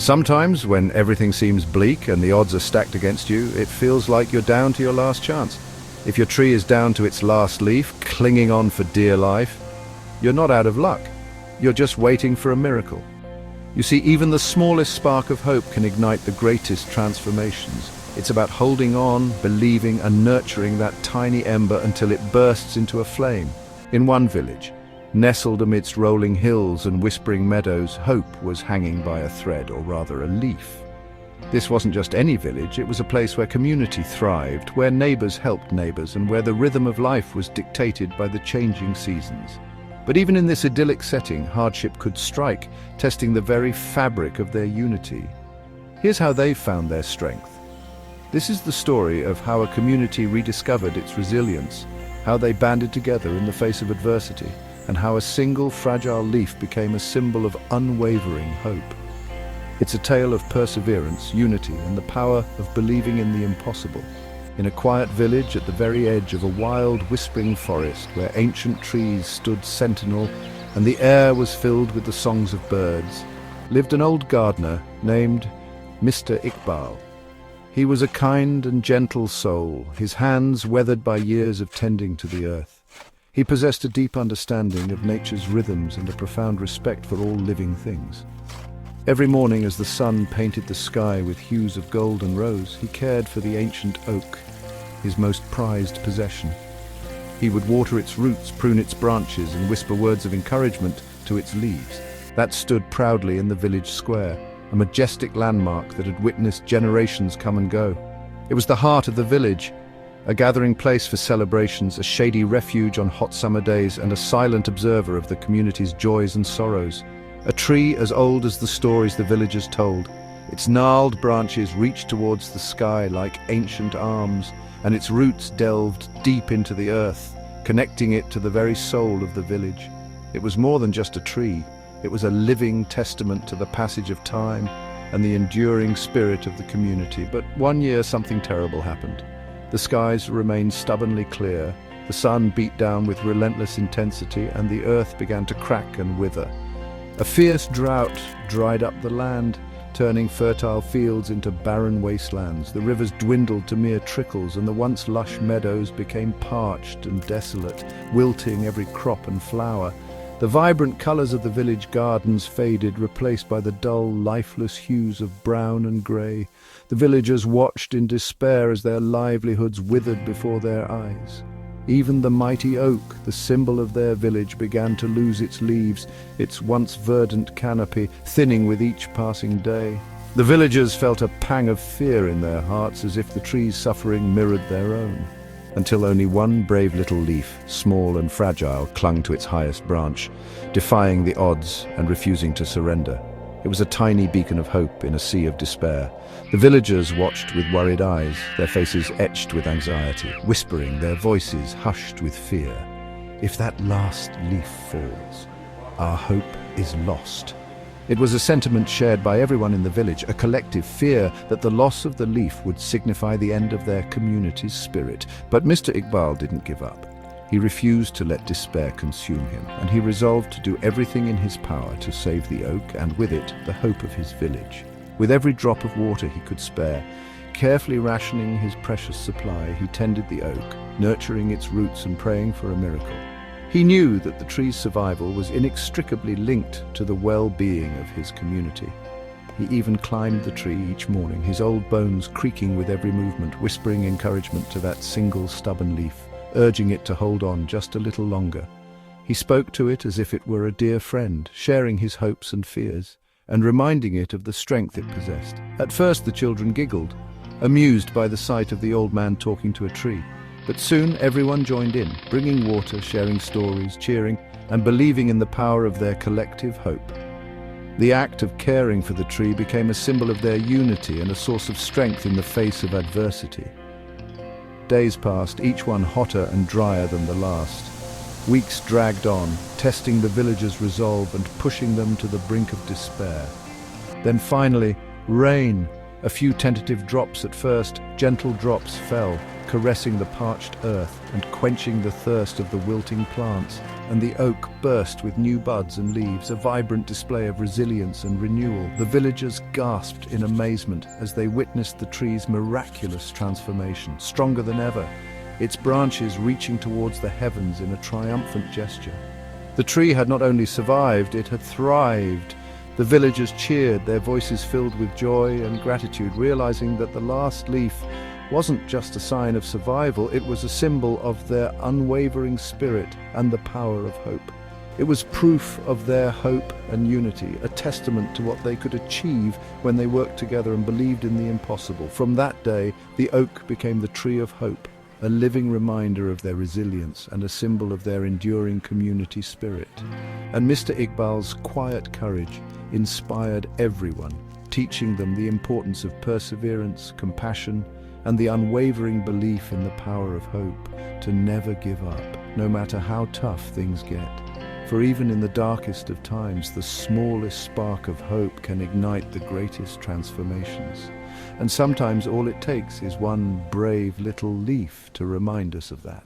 Sometimes, when everything seems bleak and the odds are stacked against you, it feels like you're down to your last chance. If your tree is down to its last leaf, clinging on for dear life, you're not out of luck. You're just waiting for a miracle. You see, even the smallest spark of hope can ignite the greatest transformations. It's about holding on, believing, and nurturing that tiny ember until it bursts into a flame. In one village, nestled amidst rolling hills and whispering meadows, hope was hanging by a thread, or rather a leaf. This wasn't just any village, it was a place where community thrived, where neighbors helped neighbors, and where the rhythm of life was dictated by the changing seasons. But even in this idyllic setting, hardship could strike, testing the very fabric of their unity. Here's how they found their strength. This is the story of how a community rediscovered its resilience, how they banded together in the face of adversity, and how a single fragile leaf became a symbol of unwavering hope. It's a tale of perseverance, unity, and the power of believing in the impossible. In a quiet village at the very edge of a wild, whispering forest where ancient trees stood sentinel and the air was filled with the songs of birds, lived an old gardener named Mr. Iqbal. He was a kind and gentle soul, his hands weathered by years of tending to the earth. He possessed a deep understanding of nature's rhythms and a profound respect for all living things. Every morning as the sun painted the sky with hues of gold and rose, he cared for the ancient oak, his most prized possession. He would water its roots, prune its branches, and whisper words of encouragement to its leaves. That stood proudly in the village square, a majestic landmark that had witnessed generations come and go. It was the heart of the village, a gathering place for celebrations, a shady refuge on hot summer days, and a silent observer of the community's joys and sorrows. A tree as old as the stories the villagers told. Its gnarled branches reached towards the sky like ancient arms, and its roots delved deep into the earth, connecting it to the very soul of the village. It was more than just a tree. It was a living testament to the passage of time and the enduring spirit of the community. But one year something terrible happened. The skies remained stubbornly clear, the sun beat down with relentless intensity, and the earth began to crack and wither. A fierce drought dried up the land, turning fertile fields into barren wastelands. The rivers dwindled to mere trickles, and the once lush meadows became parched and desolate, wilting every crop and flower. The vibrant colors of the village gardens faded, replaced by the dull, lifeless hues of brown and gray. The villagers watched in despair as their livelihoods withered before their eyes. Even the mighty oak, the symbol of their village, began to lose its leaves, its once verdant canopy thinning with each passing day. The villagers felt a pang of fear in their hearts, as if the tree's suffering mirrored their own. Until only one brave little leaf, small and fragile, clung to its highest branch, defying the odds and refusing to surrender. It was a tiny beacon of hope in a sea of despair. The villagers watched with worried eyes, their faces etched with anxiety, whispering, their voices hushed with fear. If that last leaf falls, our hope is lost. It was a sentiment shared by everyone in the village, a collective fear that the loss of the leaf would signify the end of their community's spirit. But Mr. Iqbal didn't give up. He refused to let despair consume him, and he resolved to do everything in his power to save the oak, and with it, the hope of his village. With every drop of water he could spare, carefully rationing his precious supply, he tended the oak, nurturing its roots and praying for a miracle. He knew that the tree's survival was inextricably linked to the well-being of his community. He even climbed the tree each morning, his old bones creaking with every movement, whispering encouragement to that single stubborn leaf, urging it to hold on just a little longer. He spoke to it as if it were a dear friend, sharing his hopes and fears, and reminding it of the strength it possessed. At first the children giggled, amused by the sight of the old man talking to a tree. But soon everyone joined in, bringing water, sharing stories, cheering, and believing in the power of their collective hope. The act of caring for the tree became a symbol of their unity and a source of strength in the face of adversity. Days passed, each one hotter and drier than the last. Weeks dragged on, testing the villagers' resolve and pushing them to the brink of despair. Then finally, rain, A few tentative drops at first, gentle drops fell, caressing the parched earth and quenching the thirst of the wilting plants, and the oak burst with new buds and leaves, a vibrant display of resilience and renewal. The villagers gasped in amazement as they witnessed the tree's miraculous transformation, stronger than ever, its branches reaching towards the heavens in a triumphant gesture. The tree had not only survived, it had thrived. The villagers cheered, their voices filled with joy and gratitude, realizing that the last leaf wasn't just a sign of survival, it was a symbol of their unwavering spirit and the power of hope. It was proof of their hope and unity, a testament to what they could achieve when they worked together and believed in the impossible. From that day, the oak became the tree of hope, a living reminder of their resilience and a symbol of their enduring community spirit. And Mr. Iqbal's quiet courage inspired everyone, teaching them the importance of perseverance, compassion, and the unwavering belief in the power of hope, to never give up, no matter how tough things get. For even in the darkest of times, the smallest spark of hope can ignite the greatest transformations. And sometimes all it takes is one brave little leaf to remind us of that.